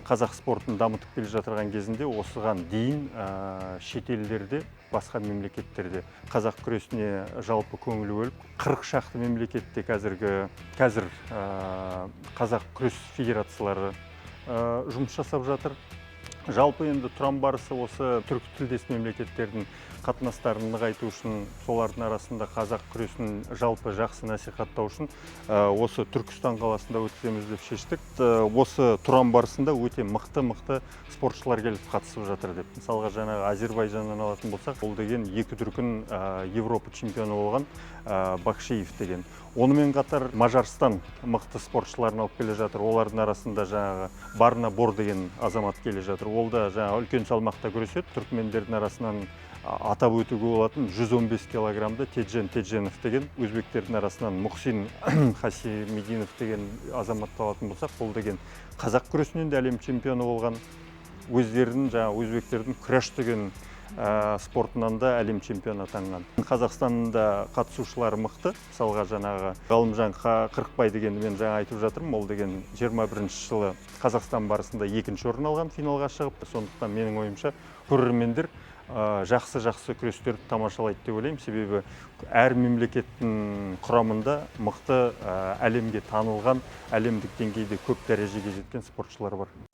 қазақ спортын дамытып келе жатырған кезінде осыған дейін шетелдерде, басқа мемлекеттерде қазақ күресіне жалпы көңіл бөліп, 40 шақты мемлекетте қазір қазақ күрес федерациялары жұмыс жасап жатыр. Жалпы енді Тұран барысы осы түркі тілдес мемлекеттердің қатынастарын нығайту үшін, солардың арасында қазақ күресін жалпы жақсы насихаттау үшін осы Түркістан қаласында өткіземіз деп шештік. Осы Тұран барысында өте мықты спортшылар келіп қатысып жатыр деп. Мысалға жаңағы Әзербайжаннан алатын болсақ, ол деген 2 дүркін Европа чемпионы болған Бакшиев деген. Онымен қатар Мажарстан мықты спортшыларын алып келе жатыр. Олардың арасында жаңағы Барна Бор деген азамат келе жатыр. Ол да жаңағы үлкен салмақта күреседі. Түркмендердің арасынан атап өтуге болатын 115 килограммда Тедженов деген, өзбектердің арасынан Мухсин Хасимединов деген азаматты алатын болсақ, ол деген қазақ күресінен де әлем чемпионы болған. Өздерінің жаңағы өзбектердің күреш деген спортынан да әлем чемпионы атанған. Қазақстанда қатысушылары мықты. Мысалға жаңағы Ғалымжан Қырықбай дегенді мен жаңа айтып жатырмын. Ол деген 21-ші жылы Қазақстан барысында 2-ші орын алған, финалға шығып. Сондықтан менің ойымша көрермендер жақсы күрестерді тамашалайды деп ойлаймын. Себебі әр мемлекеттің құрамында мықты, әлемге танылған, әлемдік деңгейде көп дәрежеге жеткен спортшылар бар.